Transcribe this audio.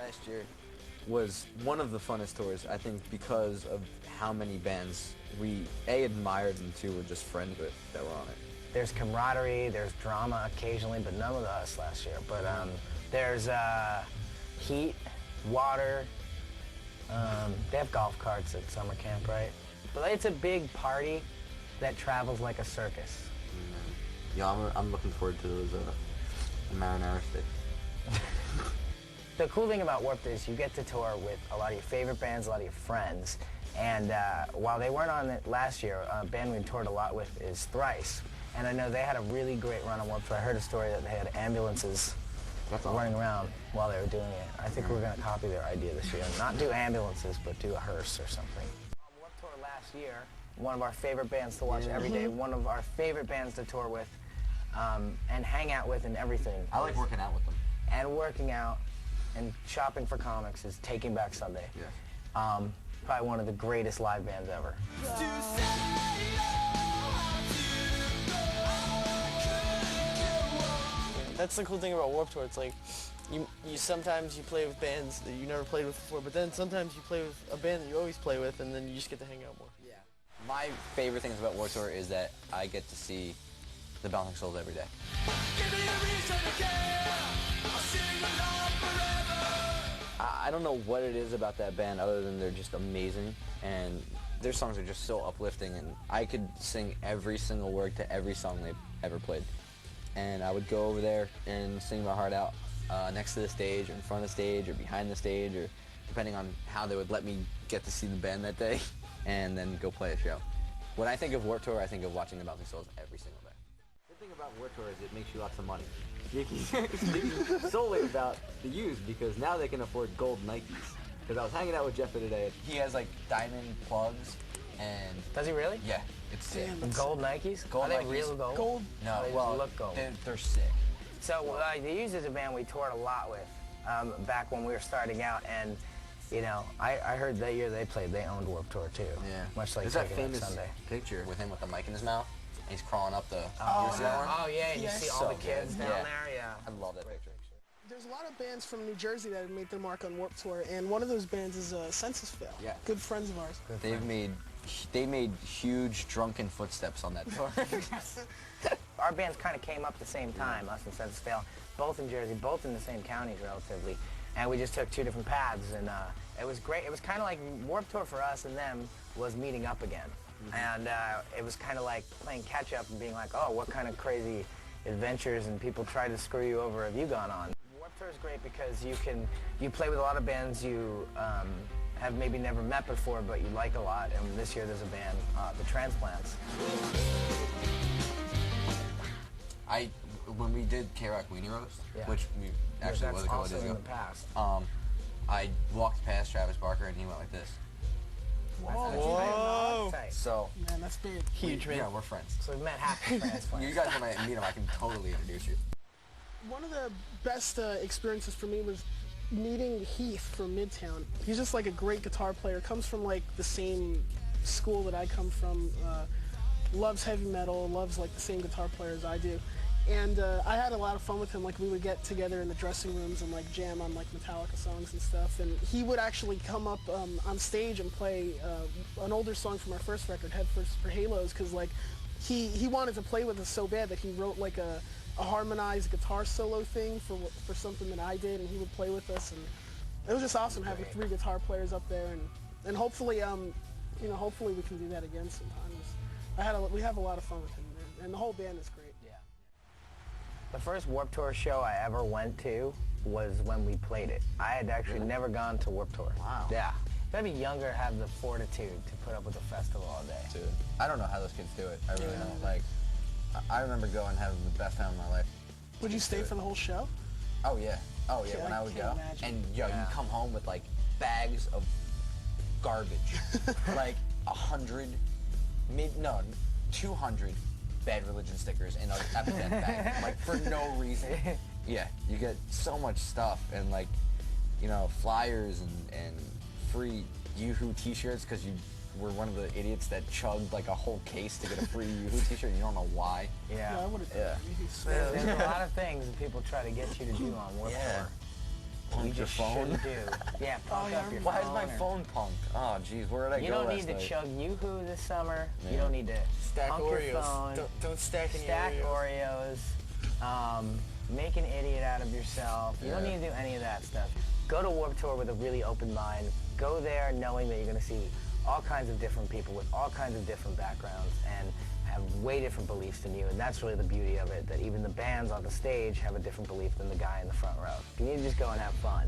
last year was one of the funnest tours, I think, because of how many bands we, A, admired, and 2, were just friends with that were on it. There's camaraderie, there's drama occasionally, but none with us last year. But there's heat, water. They have golf carts at summer camp, right? But it's a big party that travels like a circus. Yeah, I'm looking forward to those marinara sticks. The cool thing about Warped is you get to tour with a lot of your favorite bands, a lot of your friends. And while they weren't on it last year, a band we toured a lot with is Thrice. And I know they had a really great run on Warped Tour. I heard a story that they had ambulances running around while they were doing it. I think we're going to copy their idea this year. Not do ambulances, but do a hearse or something. On Warped Tour last year, one of our favorite bands to watch every day, one of our favorite bands to tour with and hang out with and everything. I like working out with them. And working out and shopping for comics is Taking Back Sunday. Yeah. Probably one of the greatest live bands ever. That's the cool thing about Warped Tour. It's like, you sometimes you play with bands that you never played with before, but then sometimes you play with a band that you always play with, and then you just get to hang out more. Yeah. My favorite things about Warped Tour is that I get to see the Bouncing Souls every day. Give me a reason to care. I'll sing along forever. I don't know what it is about that band other than they're just amazing, and their songs are just so uplifting, and I could sing every single word to every song they've ever played. And I would go over there and sing my heart out next to the stage, or in front of the stage, or behind the stage, or depending on how they would let me get to see the band that day, and then go play a show. When I think of Warped Tour, I think of watching the Bouncing Souls every single day. The thing about Warped Tour is it makes you lots of money. Speaking solely about the used, because now they can afford gold Nikes. Because I was hanging out with Jeff today. He has like diamond plugs, and does he really? Yeah, it's sick. Gold Nikes? Gold Are they Nikes. real gold? Gold? No, they well, just look gold. They're sick. So the Used is a band we toured a lot with back when we were starting out, and you know, I heard that year they owned Warped Tour too. Yeah. Much like There's that Taking Back famous Sunday. picture with him with the mic in his mouth, and he's crawling up the Oh yeah, and you see all So the kids good. down Yeah. there. Yeah. I love that picture. There's a lot of bands from New Jersey that have made their mark on Warped Tour, and one of those bands is Census Fail. Yeah. Good friends of ours. They made huge drunken footsteps on that tour. Our bands kind of came up at the same time, us and Census Fail, both in Jersey, both in the same counties relatively, and we just took two different paths, and it was great. It was kind of like Warped Tour for us and them was meeting up again, and it was kind of like playing catch up and being like, oh, what kind of crazy adventures and people try to screw you over have you gone on? Warped Tour is great because you play with a lot of bands you have maybe never met before, but you like a lot. And this year there's a band, the Transplants. When we did K-Rock Weenie Roast, which we actually was a couple of days ago, in the past. I walked past Travis Barker and he went like this. Whoa! So, Man, that's big. Huge, man. Yeah, we're friends. So we met half the Transplants. You guys, when I meet him, I can totally introduce you. One of the best experiences for me was meeting Heath from Midtown. He's just like a great guitar player, comes from like the same school that I come from, loves heavy metal, loves like the same guitar player as I do. And I had a lot of fun with him. Like we would get together in the dressing rooms and like jam on like Metallica songs and stuff. And he would actually come up on stage and play an older song from our first record, Head First for Halos, because like he wanted to play with us so bad that he wrote like a harmonized guitar solo thing for something that I did, and he would play with us. And it was just awesome having three guitar players up there, and hopefully you know, hopefully we can do that again sometimes. We have a lot of fun with him, and the whole band is great. The first Warped Tour show I ever went to was when we played it. I had actually never gone to Warped Tour. Wow. Yeah. Gotta be younger, have the fortitude to put up with a festival all day. Dude, I don't know how those kids do it. I really don't. Like, I remember going and having the best time of my life. Would you stay for the whole show? Oh yeah. Oh yeah. When I would go, imagine. and you come home with like bags of garbage, like 200 Bad Religion stickers in an Epitaph bag, like for no reason. Yeah, you get so much stuff, and like, you know, flyers and free Yoo-Hoo t-shirts because you were one of the idiots that chugged like a whole case to get a free Yoo-Hoo t-shirt and you don't know why. Yeah. I would have. There's a lot of things that people try to get you to do on Warped Tour. Punk your phone? shouldn't do. Yeah, punk up your phone. Why is my or- phone punked? Oh, jeez, where did I You go don't last need to night? chug Yoo-Hoo this summer. Yeah. You don't need to Stack punk Oreos. your phone. Don't stack any Stack Oreos. Oreos. Make an idiot out of yourself. You don't Yeah. need to do any of that stuff. Go to Warped Tour with a really open mind. Go there knowing that you're going to see all kinds of different people with all kinds of different backgrounds and have way different beliefs than you. And that's really the beauty of it, that even the bands on the stage have a different belief than the guy in the front row. You need to just go and have fun.